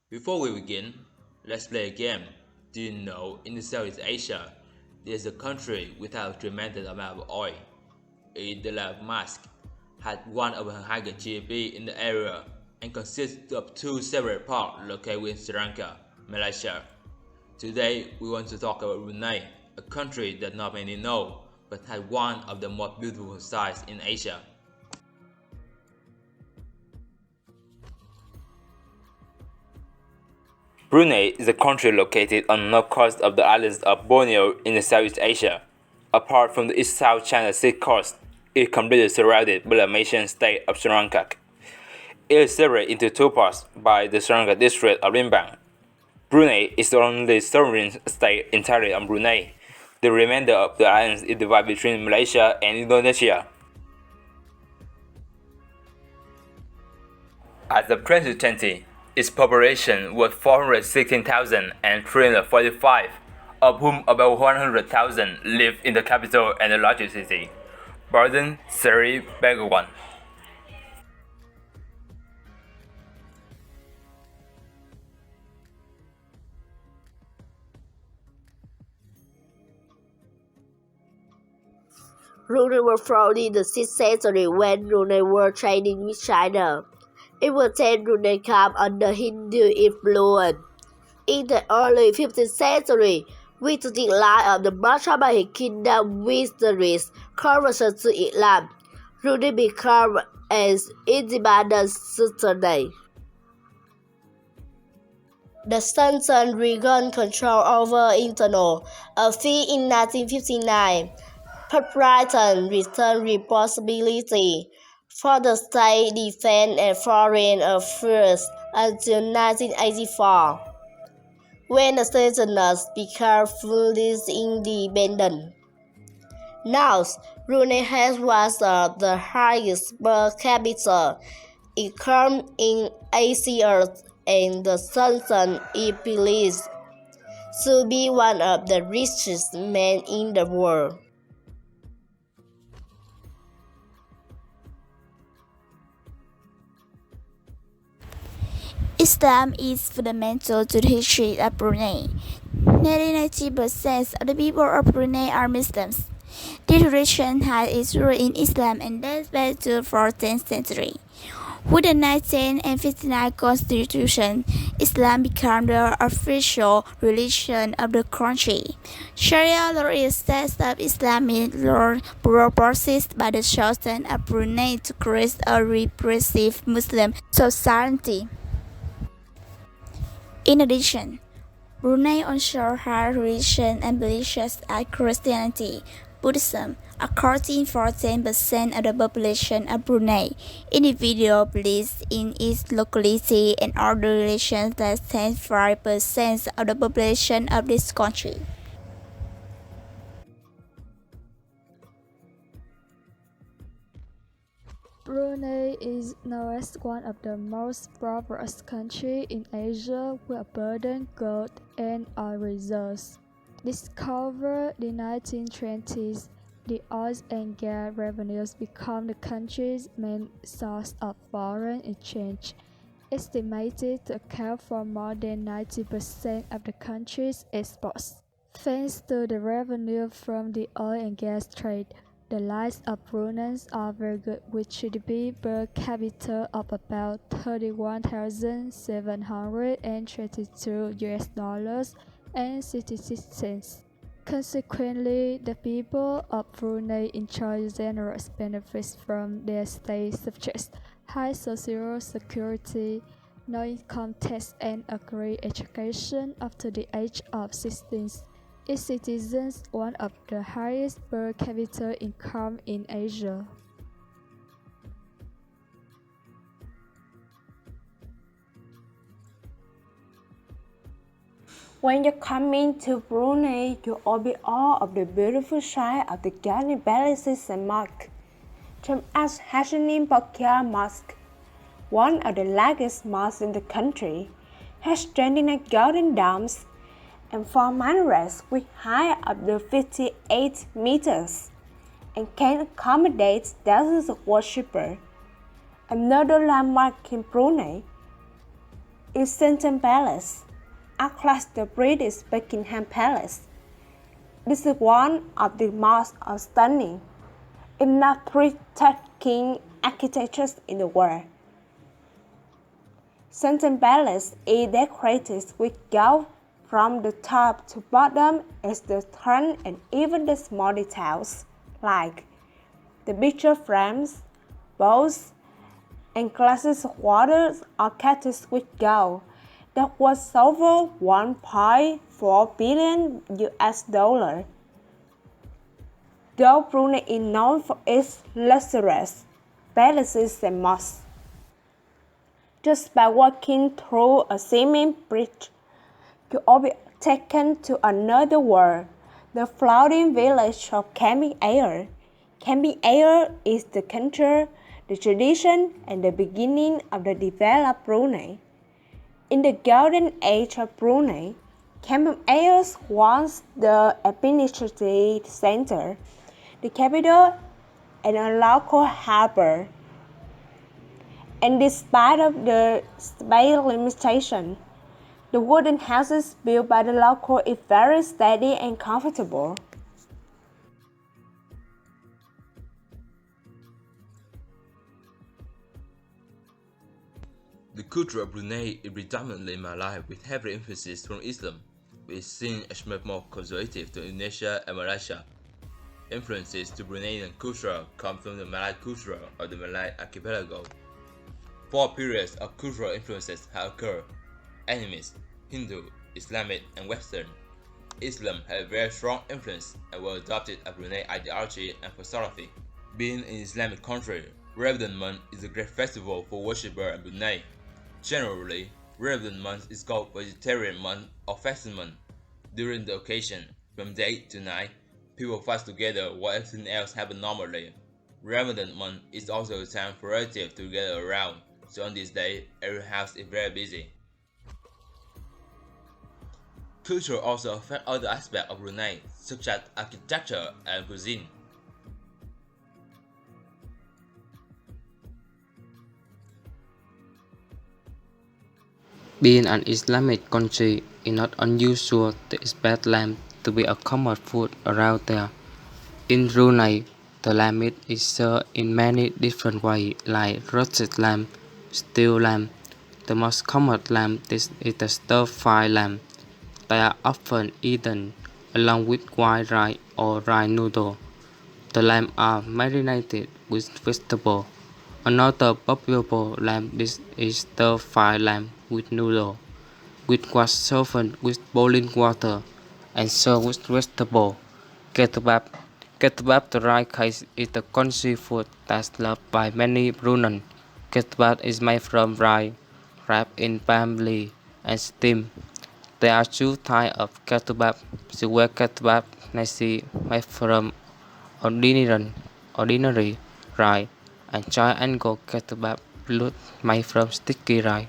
Before we begin, let's play a game. Do you know in Southeast Asia, there's a country without a tremendous amount of oil? The Musk had one of the highest GDP in the area and consists of two separate parts located in Sri Lanka, Malaysia. Today, we want to talk about Brunei, a country that not many know, but has one of the most beautiful sites in Asia. Brunei is a country located on the north coast of the island of Borneo in Southeast Asia. Apart from the east-south China Sea coast, it is completely surrounded by the Malaysian state of Sri Lanka. It is separated into two parts by the Sri Lanka district of Limbang. Brunei is the only sovereign state entirely on Brunei. The remainder of the islands is divided between Malaysia and Indonesia. As of 2020, its population was 416,345, of whom about 100,000 live in the capital and the largest city, Baden, Seri Begawan. Brunei was founded in the 6th century when Brunei were trading with China. It was then Brunei came under Hindu influence. In the early 15th century, with the decline of the Brahmanic kingdom with the risk conversion to Islam, Brunei became an independent sultanate. The Sultan regained control over internal affairs in 1959. President returned responsibility for the state defense and foreign affairs until 1984, when the Sultanate became fully independent. Now, Brunei has one of the highest per capita income in Asia, and the Sultan is believed to be one of the richest men in the world. Islam is fundamental to the history of Brunei. Nearly 90% of the people of Brunei are Muslims. This religion had its root in Islam and dates back to the 14th century. With the 1959 constitution, Islam became the official religion of the country. Sharia law is a set of Islamic law proposed by the Sultan of Brunei to create a repressive Muslim society. In addition, Brunei also has religions and beliefs as Christianity, Buddhism. According to 14% of the population of Brunei, individual beliefs in its locality and other religions less than 5% of the population of this country. Brunei is known as one of the most prosperous countries in Asia with abundant gold and oil reserves. Discovered in the 1920s, the oil and gas revenues became the country's main source of foreign exchange, estimated to account for more than 90% of the country's exports. Thanks to the revenue from the oil and gas trade, the lives of Bruneians are very good, with GDP per capita of about 31,722 US dollars and 66 cents. Consequently, the people of Brunei enjoy generous benefits from their state such as high social security, no income tax, and a great education up to the age of 16. Its citizens one of the highest per capita income in Asia. When you come into Brunei, you will be awe of the beautiful sight of the Garden Palaces and Mosque. From Al Hassanin Baqiyah Mosque, one of the largest mosques in the country, has 29 golden domes and 4 minarets with height up to 58 meters and can accommodate thousands of worshippers. Another landmark in Brunei is St. Palace, acts like the British Buckingham Palace. This is one of the most stunning, if not breathtaking architectures in the world. St. Palace is decorated with gold from the top to bottom as the throne and even the small details, like the picture frames, bowls, and glasses of water are casted with gold that was over 1.4 billion US dollar. Though Brunei is known for its luxurious palaces and mosques, just by walking through a cement bridge, you will be taken to another world, the floating village of Camping Air. Camping Air is the culture, the tradition, and the beginning of the developed Brunei. In the golden age of Brunei, Camping Air was the administrative center, the capital, and a local harbor. And despite of the space limitation, the wooden houses built by the local is very steady and comfortable. The culture of Brunei is predominantly Malay with heavy emphasis from Islam, which is seen as much more conservative to Indonesia and Malaysia. Influences to Bruneian culture come from the Malay culture of the Malay archipelago. Four periods of cultural influences have occurred: animist, Hindu, Islamic, and Western. Islam had a very strong influence and was adopted as Brunei ideology and philosophy. Being an Islamic country, Ramadan month is a great festival for worshippers in Brunei. Generally, Ramadan month is called vegetarian month or fasting month. During the occasion, from day to night, people fast together while everything else happens normally. Ramadan month is also a time for relatives to gather around, so on this day, every house is very busy. Culture also affects other aspects of Brunei, such as architecture and cuisine. Being an Islamic country, it's not unusual to expect lamb to be a common food around there. In Brunei, the lamb meat is served in many different ways, like roasted lamb, stewed lamb. The most common lamb dish is the stir-fried lamb. They are often eaten along with white rice or rice noodle. The lamb are marinated with vegetables. Another popular lamb dish is stir-fried lamb with noodle, which was served with boiling water and served with vegetables. Ketupat. Ketupat, the rice cake, is the country food that's loved by many Bruneians. Ketupat is made from rice, wrapped in palm leaf, and steamed. There are two types of ketupat: silver ketupat nasi made from ordinary rice, and giant angle ketupat blood made from sticky rice.